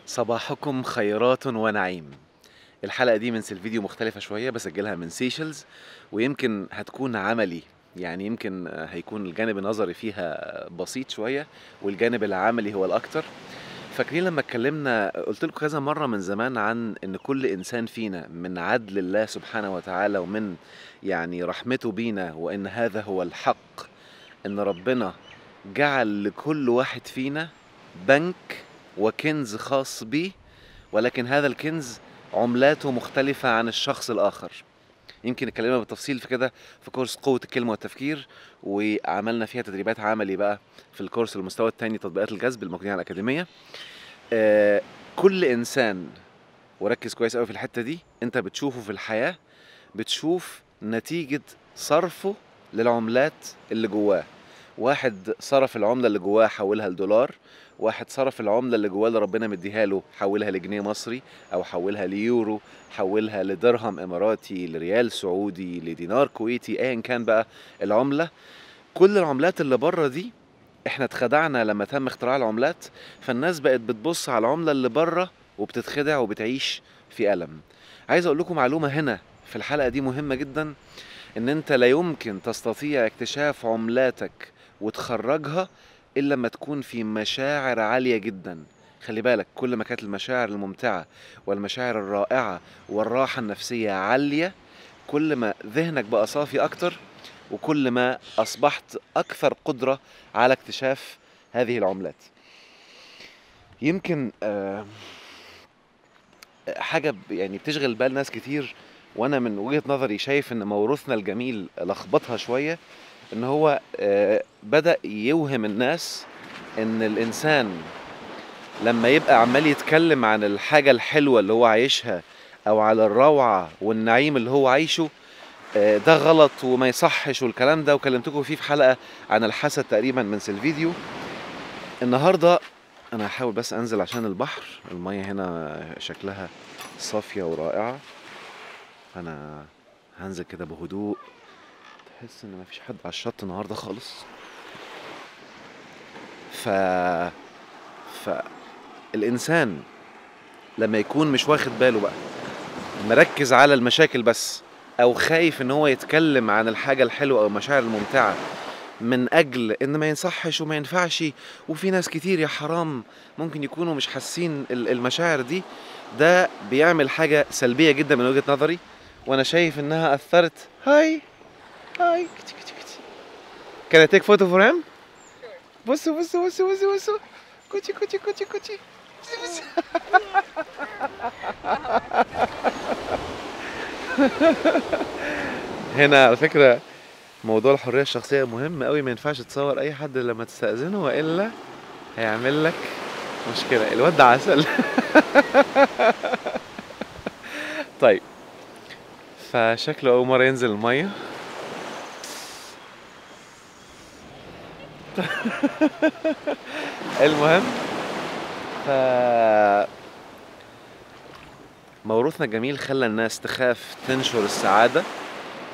صباحكم خيرات ونعيم. الحلقة دي من فيديو مختلفة شوية بسجلها من سيشلز، ويمكن هتكون عملي. يعني يمكن هيكون الجانب النظري فيها بسيط شوية والجانب العملي هو الأكتر. فاكرين لما اتكلمنا قلت لكم كذا مرة من زمان عن ان كل انسان فينا من عدل الله سبحانه وتعالى ومن يعني رحمته بينا، وان هذا هو الحق، ان ربنا جعل لكل واحد فينا بنك وكنز خاص بيه، ولكن هذا الكنز عملاته مختلفة عن الشخص الآخر. يمكن اتكلمنا بالتفصيل في كده في كورس قوة الكلمة والتفكير، وعملنا فيها تدريبات عملي بقى في الكورس المستوى الثاني تطبيقات الجذب الموجودين على الأكاديمية. كل إنسان، وركز كويس قوي في الحتة دي، انت بتشوفه في الحياة بتشوف نتيجة صرفه للعملات اللي جواه. واحد صرف العملة اللي جواه حولها لدولار، واحد صرف العملة اللي جواه اللي ربنا مديها له حولها لجنيه مصري او حولها ليورو، حولها لدرهم اماراتي، لريال سعودي، لدينار كويتي، ايا كان بقى العملة. كل العملات اللي بره دي احنا اتخدعنا لما تم اختراع العملات، فالناس بقت بتبص على العملة اللي بره وبتتخدع وبتعيش في ألم. عايز اقول لكم معلومة هنا في الحلقة دي مهمة جدا، ان انت لا يمكن تستطيع اكتشاف عملاتك وتخرجها الا لما تكون في مشاعر عالية جدا. خلي بالك، كل ما كانت المشاعر الممتعة والمشاعر الرائعة والراحة النفسية عالية، كل ما ذهنك بقى صافي اكتر، وكل ما اصبحت اكثر قدرة على اكتشاف هذه العملات. يمكن حاجة يعني بتشغل بال ناس كتير، وانا من وجهة نظري شايف ان موروثنا الجميل لخبطها شوية، ان هو بدأ يوهم الناس ان الانسان لما يبقى عمال يتكلم عن الحاجة الحلوة اللي هو عايشها او على الروعة والنعيم اللي هو عايشه، ده غلط وما يصحش والكلام ده. وكلمتكم فيه في حلقة عن الحسد تقريبا من الفيديو. النهاردة انا هحاول بس انزل عشان البحر، المية هنا شكلها صافية ورائعة. انا هنزل كده بهدوء، تحس ان مفيش حد على الشط النهاردة خالص. ف فالإنسان لما يكون مش واخد باله بقى، مركز على المشاكل بس، أو خايف إن هو يتكلم عن الحاجة الحلوة أو المشاعر الممتعة من أجل إن ما ينصحش وما ينفعش، وفي ناس كتير يا حرام ممكن يكونوا مش حاسين المشاعر دي، ده بيعمل حاجة سلبية جدا من وجهة نظري. وأنا شايف إنها أثرت. هاي هاي كتي كتي كتي. Can I take photo for him؟ بصوا بصوا بصوا بصوا بصوا، كوتشي كوتشي كوتشي كوتشي. هنا على فكرة موضوع الحرية الشخصية مهم قوي، ما ينفعش تصور أي حد لما تستأذنه وإلا هيعمل لك مشكلة. الواد ده عسل. طيب، فشكله أول مرة ينزل المية. المهم، موروثنا الجميل خلى الناس تخاف تنشر السعادة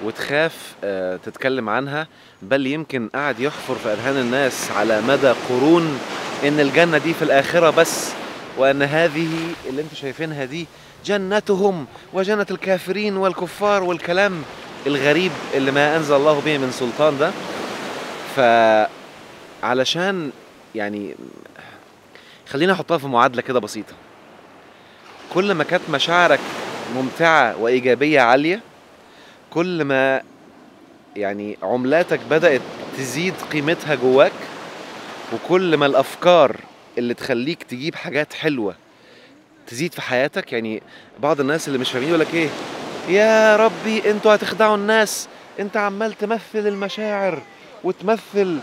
وتخاف تتكلم عنها، بل يمكن قاعد يحفر في أذهان الناس على مدى قرون إن الجنة دي في الآخرة بس، وأن هذه اللي انتوا شايفينها دي جنتهم وجنة الكافرين والكفار والكلام الغريب اللي ما أنزل الله به من سلطان ده. فعلشان يعني خلينا أحطها في معادلة كده بسيطة، كل ما كانت مشاعرك ممتعة وإيجابية عالية، كل ما يعني عملاتك بدأت تزيد قيمتها جواك، وكل ما الأفكار اللي تخليك تجيب حاجات حلوة تزيد في حياتك. يعني بعض الناس اللي مش فاهمين يقولك ايه، يا ربي انتوا هتخدعوا الناس، انت عمال تمثل المشاعر وتمثل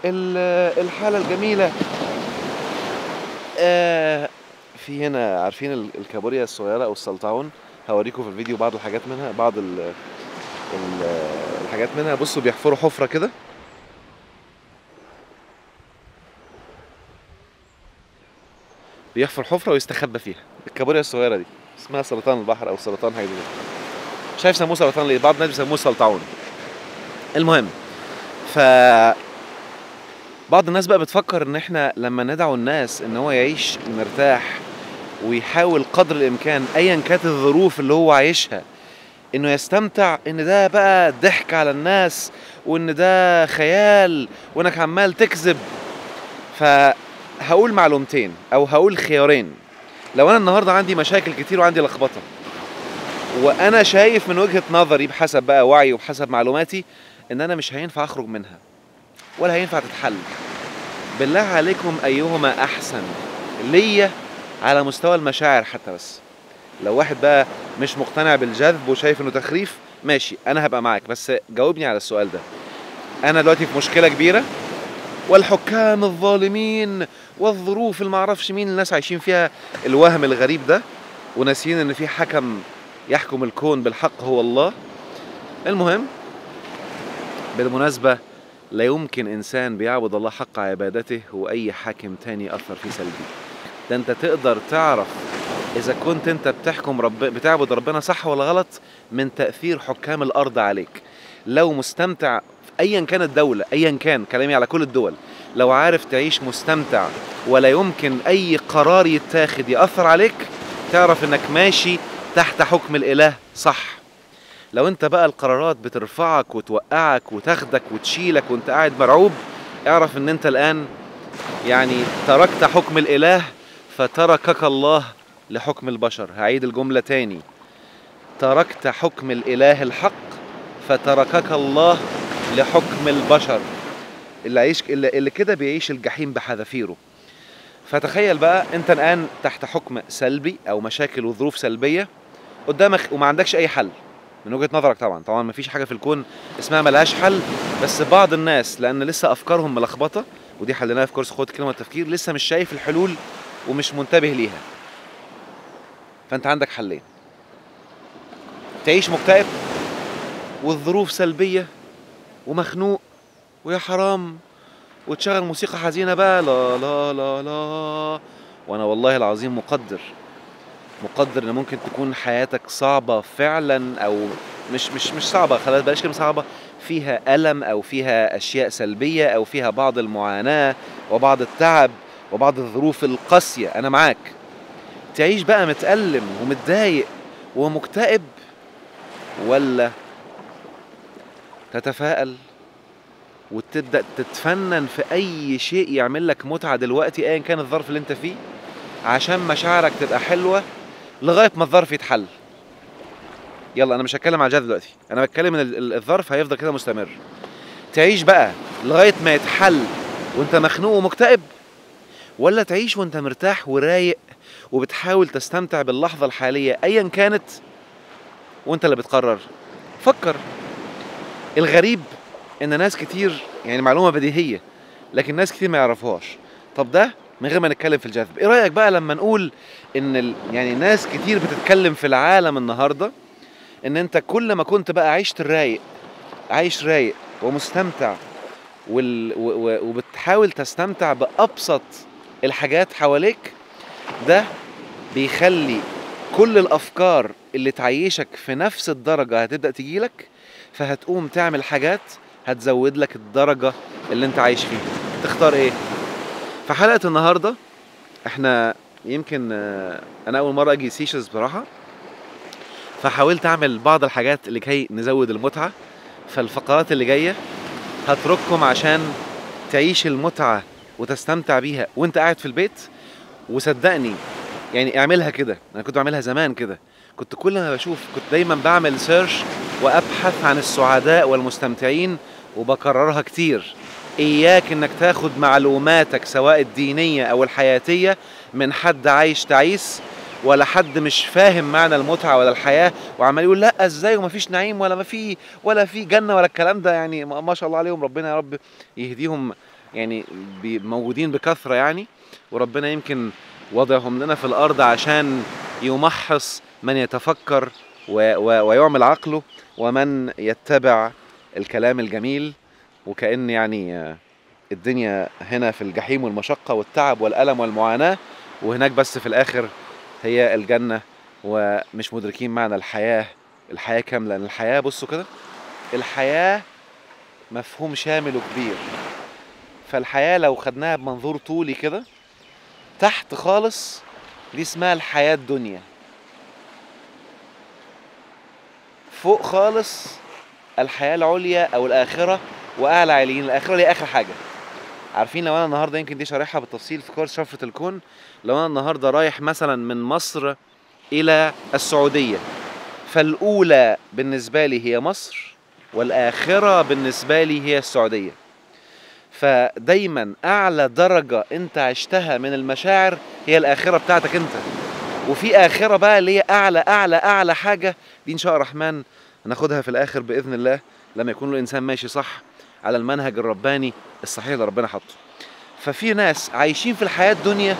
الحالة الجميلة. في هنا عارفين الكابوريا الصغيرة او السلطعون؟ هوريكم في الفيديو بعض الحاجات منها، بعض الحاجات منها. بصوا بيحفروا حفرة كده، بيحفر حفرة ويستخبى فيها. الكابوريا الصغيرة دي اسمها سرطان البحر او سرطان حاجة كده، مش عارف يسموه سرطان ليه، بعض الناس بيسموه سلطعون. المهم، بعض الناس بقى بتفكر ان احنا لما ندعو الناس ان هو يعيش مرتاح ويحاول قدر الامكان ايا كانت الظروف اللي هو عايشها انه يستمتع، ان ده بقى ضحك على الناس وان ده خيال وانك عمال تكذب. فهقول معلومتين او هقول خيارين. لو انا النهارده عندي مشاكل كتير وعندي لخبطه، وانا شايف من وجهة نظري بحسب بقى وعي وبحسب معلوماتي ان انا مش هينفع اخرج منها ولا هينفع تتحل، بالله عليكم ايهما احسن ليا على مستوى المشاعر حتى؟ بس لو واحد بقى مش مقتنع بالجذب وشايف انه تخريف، ماشي انا هبقى معاك، بس جاوبني على السؤال ده. انا دلوقتي في مشكلة كبيرة والحكام الظالمين والظروف المعرفش مين، الناس عايشين فيها الوهم الغريب ده وناسيين ان في حكم يحكم الكون بالحق هو الله. المهم، بالمناسبة لا يمكن إنسان بيعبد الله حق عبادته وأي حاكم تاني أثر فيه سلبي. ده أنت تقدر تعرف إذا كنت أنت بتعبد ربنا صح ولا غلط من تأثير حكام الأرض عليك. لو مستمتع أيا كانت الدولة، أيا كان كلامي على كل الدول، لو عارف تعيش مستمتع ولا يمكن أي قرار يتاخد يأثر عليك، تعرف إنك ماشي تحت حكم الإله صح. لو انت بقى القرارات بترفعك وتوقعك وتاخدك وتشيلك وانت قاعد مرعوب، اعرف ان انت الان يعني تركت حكم الاله فتركك الله لحكم البشر. هعيد الجملة تاني، تركت حكم الاله الحق فتركك الله لحكم البشر. اللي كده بيعيش الجحيم بحذافيره. فتخيل بقى انت الان تحت حكم سلبي او مشاكل وظروف سلبية قدامك وما عندكش اي حل من وجهة نظرك. طبعا مفيش حاجة في الكون اسمها ملهاش حل، بس بعض الناس لان لسه افكارهم ملخبطة، ودي حليناها في كورس قوة الكلمة والتفكير، لسه مش شايف الحلول ومش منتبه ليها. فانت عندك حلين: تعيش مكتئب والظروف سلبية ومخنوق ويا حرام وتشغل موسيقى حزينة بقى لا لا لا لا، وانا والله العظيم مقدر ان ممكن تكون حياتك صعبة فعلا، او مش صعبة، خلاص بلاش كلمة صعبة، فيها ألم او فيها اشياء سلبية او فيها بعض المعاناة وبعض التعب وبعض الظروف القاسية، انا معاك. تعيش بقى متألم ومتضايق ومكتئب، ولا تتفائل وتبدأ تتفنن في اي شيء يعمل لك متعة دلوقتي ايا كان الظرف اللي انت فيه، عشان مشاعرك تبقى حلوة لغاية ما الظرف يتحل. يلا انا مش هتكلم على الجد دلوقتي، انا بتكلم ان الظرف هيفضل كده مستمر. تعيش بقى لغاية ما يتحل وانت مخنوق ومكتئب، ولا تعيش وانت مرتاح ورايق وبتحاول تستمتع باللحظة الحالية ايا كانت وانت اللي بتقرر؟ فكر. الغريب ان ناس كتير، يعني معلومة بديهية لكن ناس كتير ما يعرفوهاش. طب ده من غير ما نتكلم في الجذب، ايه رأيك بقى لما نقول ان يعني ناس كتير بتتكلم في العالم النهاردة ان انت كل ما كنت بقى عايش رايق ومستمتع وبتحاول تستمتع بأبسط الحاجات حواليك، ده بيخلي كل الأفكار اللي تعيشك في نفس الدرجة هتبدأ تجيلك، فهتقوم تعمل حاجات هتزود لك الدرجة اللي انت عايش فيها. تختار ايه؟ في حلقة النهاردة احنا يمكن انا اول مرة اجي سيشلز بصراحة، فحاولت اعمل بعض الحاجات اللي كي نزود المتعة. فالفقرات اللي جاية هترككم عشان تعيش المتعة وتستمتع بيها وانت قاعد في البيت. وصدقني يعني اعملها كده، انا كنت بعملها زمان كده، كنت كل ما بشوف كنت دايما بعمل سيرش وابحث عن السعداء والمستمتعين وبكررها كتير. اياك انك تاخد معلوماتك سواء الدينية او الحياتية من حد عايش تعيس، ولا حد مش فاهم معنى المتعة ولا الحياة وعمال يقول لا ازاي ومفيش نعيم ولا في جنة ولا الكلام ده. يعني ما شاء الله عليهم، ربنا يا رب يهديهم، يعني موجودين بكثرة يعني، وربنا يمكن وضعهم لنا في الأرض عشان يمحص من يتفكر ويعمل عقله ومن يتبع الكلام الجميل. وكأن يعني الدنيا هنا في الجحيم والمشقة والتعب والألم والمعاناة، وهناك بس في الآخر هي الجنة، ومش مدركين معنى الحياة كاملة. لأن الحياة بصوا كده، الحياة مفهوم شامل وكبير. فالحياة لو خدناها بمنظور طولي كده، تحت خالص دي اسمها الحياة الدنيا. فوق خالص الحياة العليا او الاخرة، واعلى عليين. الاخرة دي اخر حاجة. عارفين لو انا النهارده، يمكن دي شارحها بالتفصيل في كورس شفرة الكون، لو انا النهارده رايح مثلا من مصر الى السعودية، فالاولى بالنسبة لي هي مصر، والاخرة بالنسبة لي هي السعودية. فدايما اعلى درجة انت عشتها من المشاعر هي الاخرة بتاعتك انت. وفي اخرة بقى اللي هي اعلى اعلى اعلى حاجة، دي ان شاء الرحمن هناخدها في الاخر باذن الله، لما يكون الانسان ماشي صح على المنهج الرباني الصحيح اللي ربنا حطه. ففي ناس عايشين في الحياة الدنيا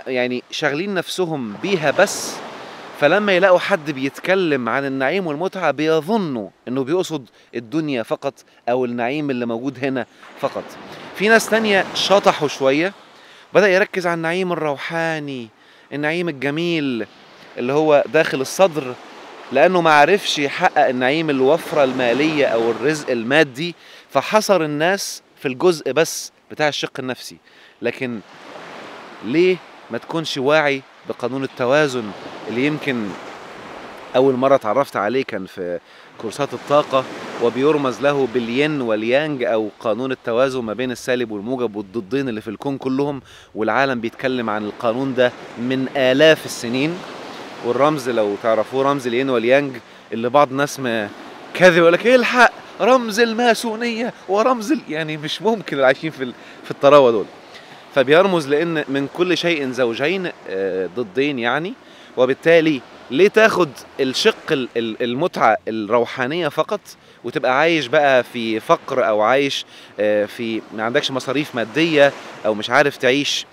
يعني شاغلين نفسهم بيها بس، فلما يلاقوا حد بيتكلم عن النعيم والمتعة بيظنوا انه بيقصد الدنيا فقط او النعيم اللي موجود هنا فقط. في ناس تانية شطحوا شوية، بدأ يركز على النعيم الروحاني، النعيم الجميل اللي هو داخل الصدر، لأنه ما عرفش يحقق النعيم الوفرة المالية أو الرزق المادي، فحصر الناس في الجزء بس بتاع الشق النفسي. لكن ليه ما تكونش واعي بقانون التوازن اللي يمكن أول مرة اتعرفت عليه كان في كورسات الطاقة، وبيرمز له بالين واليانج أو قانون التوازن ما بين السالب والموجب والضدين اللي في الكون كلهم، والعالم بيتكلم عن القانون ده من آلاف السنين. والرمز لو تعرفوه رمز الين واليانج، اللي بعض الناس ما كذب يقول لك ايه الحق رمز الماسونية ورمز يعني مش ممكن اللي عايشين في الطراوة دول. فبيرمز لان من كل شيء زوجين ضدين يعني، وبالتالي ليه تاخد الشق المتعة الروحانية فقط وتبقى عايش بقى في فقر، او عايش في ما عندكش مصاريف مادية، او مش عارف تعيش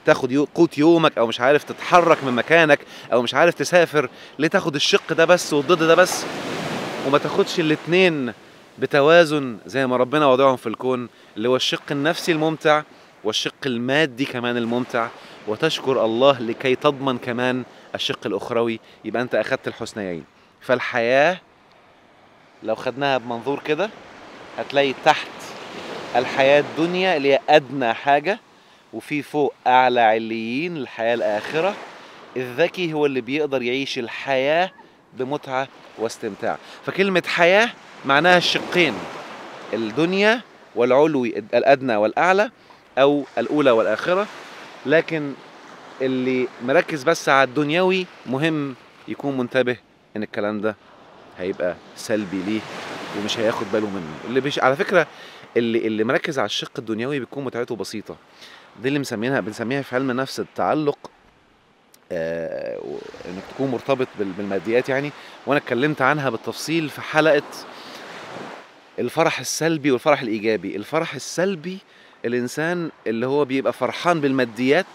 تاخد قوت يومك، او مش عارف تتحرك من مكانك، او مش عارف تسافر. ليه تاخد الشق ده بس والضد ده بس، وما تاخدش الاتنين بتوازن زي ما ربنا وضعهم في الكون، اللي هو الشق النفسي الممتع والشق المادي كمان الممتع، وتشكر الله لكي تضمن كمان الشق الأخروي. يبقى أنت أخدت الحسنيين. فالحياة لو خدناها بمنظور كده هتلاقي تحت الحياة الدنيا اللي هي أدنى حاجة، وفي فوق أعلى عليين الحياة الآخرة. الذكي هو اللي بيقدر يعيش الحياة بمتعة واستمتاع. فكلمة حياة معناها الشقين، الدنيا والعلوي الأدنى والأعلى، أو الأولى والآخرة. لكن اللي مركز بس على الدنيوي مهم يكون منتبه إن الكلام ده هيبقى سلبي ليه ومش هياخد باله منه. على فكرة اللي مركز على الشق الدنيوي بيكون متعته بسيطة. دي اللي بنسميها في علم النفس التعلق، انك تكون مرتبط بالماديات يعني. وانا اتكلمت عنها بالتفصيل في حلقة الفرح السلبي والفرح الايجابي. الفرح السلبي الانسان اللي هو بيبقى فرحان بالماديات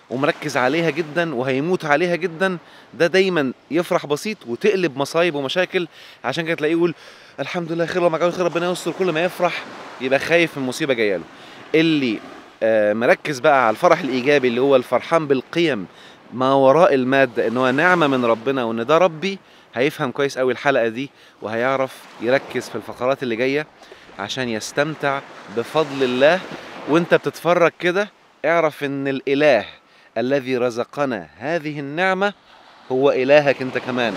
ومركز عليها جدا وهيموت عليها جدا، ده دايما يفرح بسيط وتقلب مصايب ومشاكل. عشان كده تلاقيه يقول الحمد لله خير، ما خير ربنا يستر. كل ما يفرح يبقى خايف من مصيبة جايه له. اللي مركز بقى على الفرح الايجابي اللي هو الفرحان بالقيم ما وراء المادة، ان هو نعمة من ربنا وان ده ربي، هيفهم كويس قوي الحلقة دي وهيعرف يركز في الفقرات اللي جاية عشان يستمتع بفضل الله. وانت بتتفرج كده اعرف ان الاله الذي رزقنا هذه النعمة هو الهك انت كمان.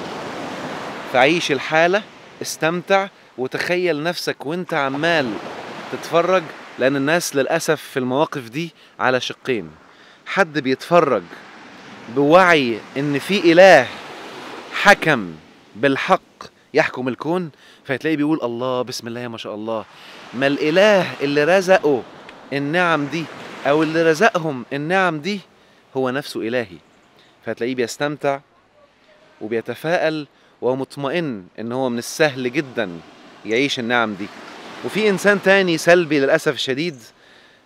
فعيش الحالة، استمتع، وتخيل نفسك وانت عمال تتفرج. لان الناس للأسف في المواقف دي على شقين: حد بيتفرج بوعي ان في اله حكم بالحق يحكم الكون، فهتلاقيه بيقول الله بسم الله ما شاء الله، ما الاله اللي رزقه النعم دي او اللي رزقهم النعم دي هو نفسه الهي. فهتلاقيه بيستمتع وبيتفائل وهو مطمئن ان هو من السهل جدا يعيش النعم دي. وفي انسان تاني سلبي للاسف الشديد،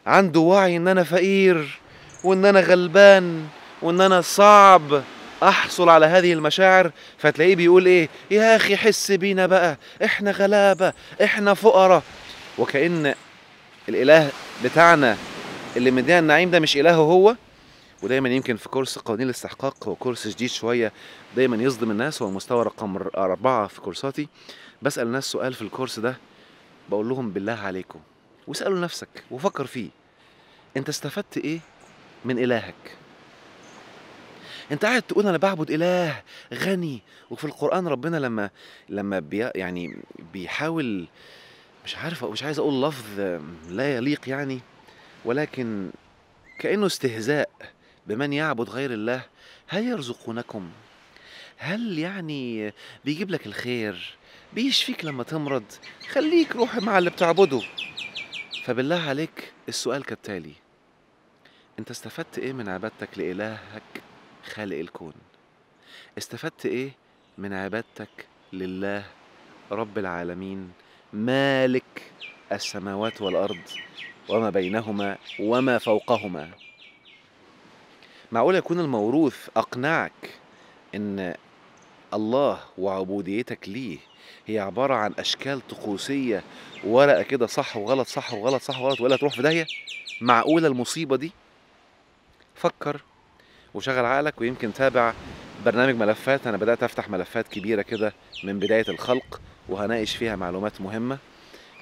عنده وعي ان انا فقير وان انا غلبان وان انا صعب احصل على هذه المشاعر، فتلاقيه بيقول ايه يا اخي حس بينا بقى، احنا غلابة، احنا فقراء. وكأن الاله بتاعنا اللي مدينا النعيم ده مش الهه هو. ودايما يمكن في كورس قوانين الاستحقاق، هو كورس جديد شوية دايما يصدم الناس، هو المستوى رقم 4 في كورساتي. بسأل الناس سؤال في الكورس ده، بقول لهم بالله عليكم واسألوا نفسك وفكر فيه، انت استفدت ايه من الهك؟ انت قاعد تقول انا بعبد اله غني. وفي القرآن ربنا لما يعني بيحاول، مش عايز اقول لفظ لا يليق يعني، ولكن كأنه استهزاء بمن يعبد غير الله. هل يرزقونكم؟ هل يعني بيجيب لك الخير؟ بيشفيك لما تمرض؟ خليك روح مع اللي بتعبده. فبالله عليك السؤال كالتالي: انت استفدت ايه من عبادتك لإلهك خالق الكون؟ استفدت ايه من عبادتك لله رب العالمين مالك السماوات والأرض وما بينهما وما فوقهما؟ معقول يكون الموروث أقنعك إن الله وعبوديتك ليه هي عبارة عن أشكال طقوسية، ورقة كده صح وغلط صح وغلط صح وغلط، ولا تروح في داهية؟ معقولة المصيبة دي؟ فكر وشغل عقلك، ويمكن تابع برنامج ملفات. أنا بدأت أفتح ملفات كبيرة كده من بداية الخلق، وهناقش فيها معلومات مهمة،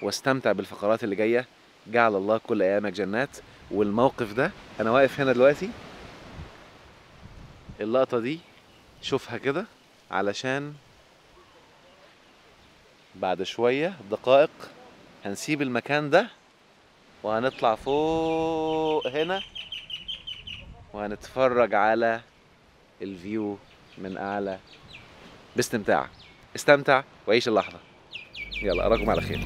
واستمتع بالفقرات اللي جاية. جعل الله كل أيامك جنات. والموقف ده أنا واقف هنا دلوقتي، اللقطة دي شوفها كده، علشان بعد شوية دقائق هنسيب المكان ده وهنطلع فوق هنا وهنتفرج على الفيو من أعلى باستمتاع. استمتع وعيش اللحظة. يلا أراكم على خير.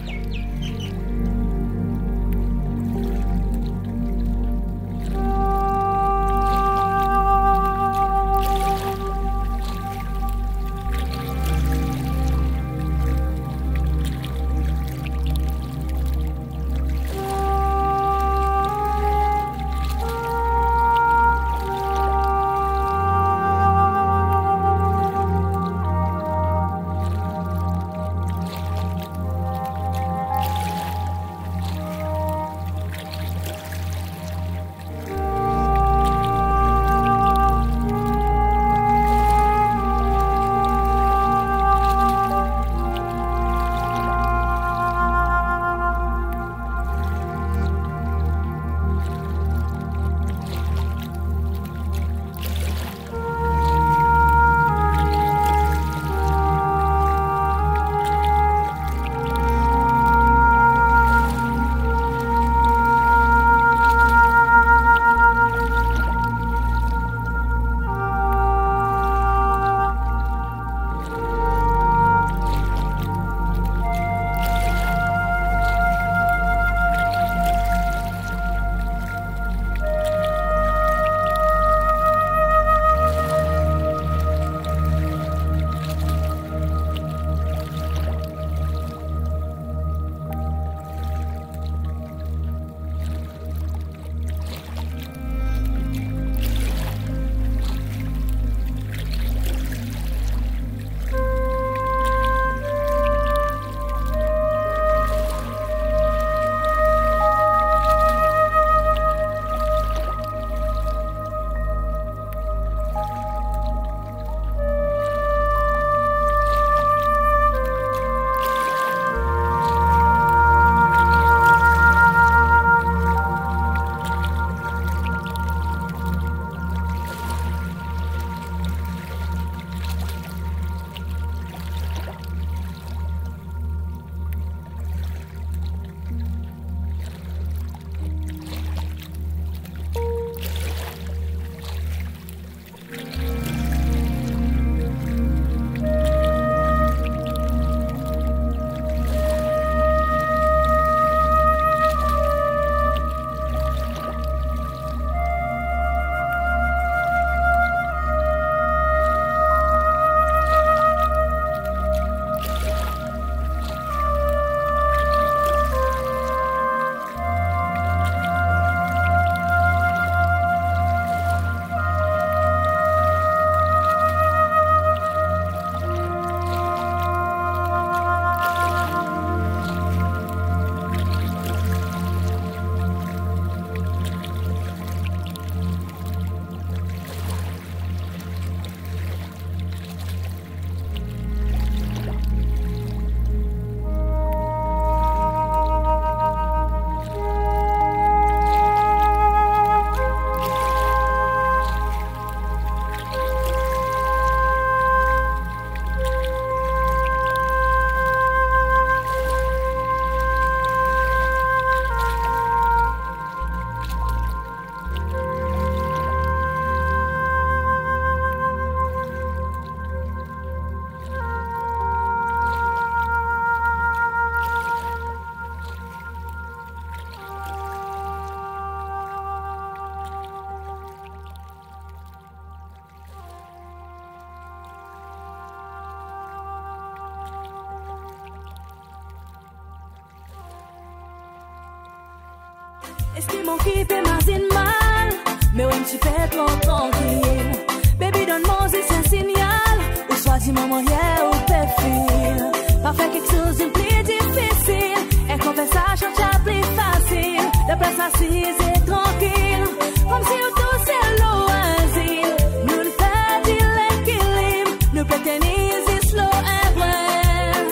Estimons qu'il fait mal, mais ouais, tu fais trop tranquille. Baby, donne-moi un signal, ou choisis mon moyen ou perfil. Pas faire quelque chose de plus difficile, et conversation c'est plus facile. De place assise et tranquille, comme si on tous c'est loisir. Nous ne perdons l'équilibre, nous pétennons slow and well.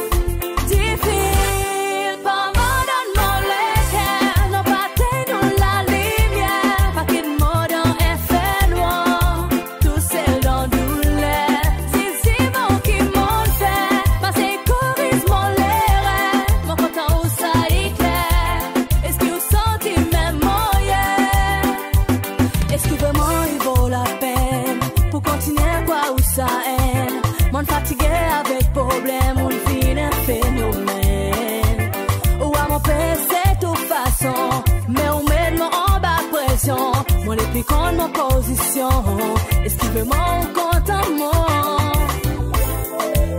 Difficile, pas mal dans mon lequel, non pas nous la lumière, pas qu'il mot dans effet noir, tout c'est dans douleur. Si mon qui m'en fait, pas c'est courir mon l'air, mon content où ça y clair. Est-ce que vous sentez même moyen? Est-ce que vraiment il vaut la peine pour continuer quoi où ça est? Mon fatigué avec problème, on finit un phénomène. Ou à mon PC de toute façon, mais on met moi en bas pression. Moi les plus contre mon position. Est-ce que vraiment on compte en moi?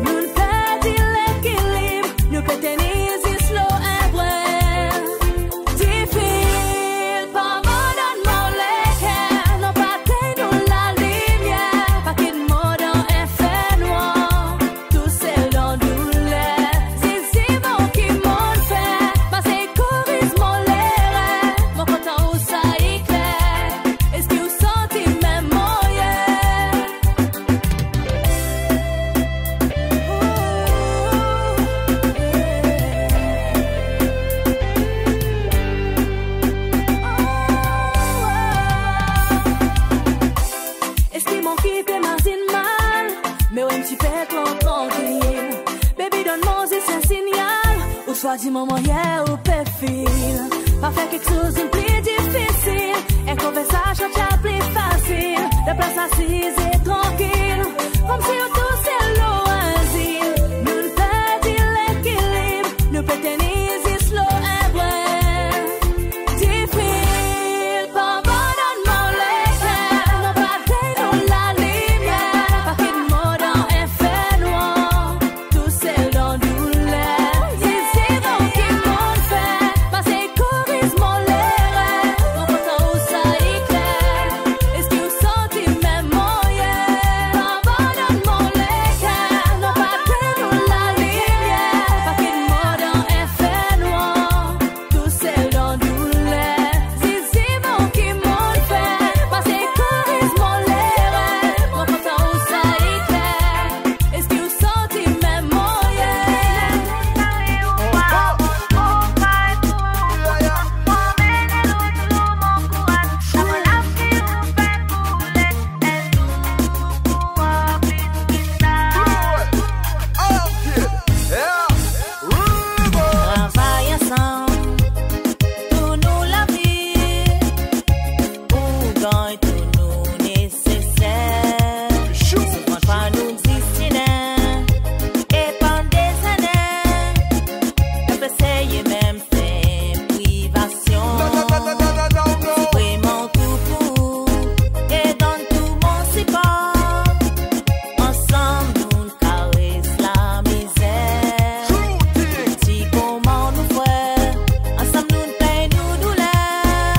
Nous ne perdons l'équilibre, nous pétennons slow and well. Difficile, pas mal dans mon lequel, non pas nous la lumière, pas qu'il mot dans effet noir, tout c'est dans douleur. Si mon qui m'en fait, pas c'est courir mon l'air, mon content où ça y clair. Est-ce que vous sentez même moyen? Estimons qu'il fait mal, mais ouais, tu fais trop tranquille. Baby, donne-moi un signal, ou choisis mon moyen ou perfil. Pas faire quelque chose de plus difficile, et conversation c'est plus facile. De place assise et tranquille, comme si on tous c'est loisir. Nous ne perdons l'équilibre, nous pétennons slow and well. Difficile, pas bon dans mon lequel, non pas nous la lumière, pas qu'il mot dans effet noir, tout c'est dans douleur. Si mon qui m'en fait, pas c'est courir mon l'air, mon content où ça y clair. Est-ce que vous sentez même moyen? Pas bon dans mon lequel, non pas nous la lumière, pas qu'il mot dans effet noir, tout c'est dans douleur. Si mon qui m'en fait, pas c'est courir mon l'air, mon content où ça y clair. Est-ce que vous sentez même moyen? Travaille ensemble, tout nous la vie, ou gagne tout nous nécessaire. Souvent pas nous distiner, et pendant des années, on peut essayer même faire privation. Vraiment tout pour, et dans tout mon support, ensemble nous caresse la misère. Si comment nous faire, ensemble nous paye nous douleur,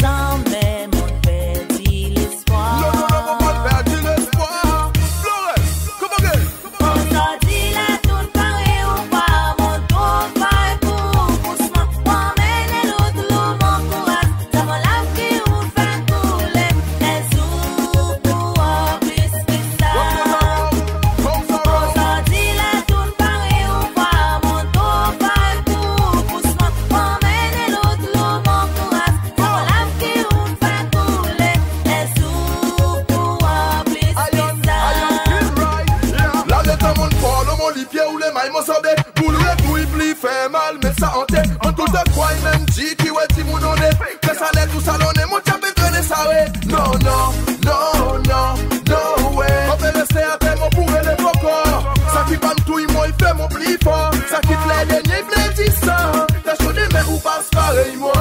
sans même on perdit l'espoir. On sortit là tout pareil ou pas, mon tour pareil pour poussement. On mène l'autre loup, mon courage, ça va la vie ou faire couler. Les sous pour plus que ça. On sortit là tout pareil ou pas, mon tour pareil pour poussement. On mène l'autre loup, mon courage, ça va la vie ou faire couler. Les sous pour plus que ça. Là, le temps, mon polo, mon lipier ou les mailles, mon sabé. Boule le couille, pli, fait mal, mais ça en tête. En tout de quoi, il même dit qui ouais, ti moun on est. Que ça l'est tout salonné, mon tchapé, venez ça, ouais. Non, non, non, non, no way. On peut rester à terre, mon pour les bocors. Ça qui pas tout, moi, il fait mon pli fort. Ça qui te les derniers, il me dit ça. T'as chaudé, mais ou passe pareil, moi.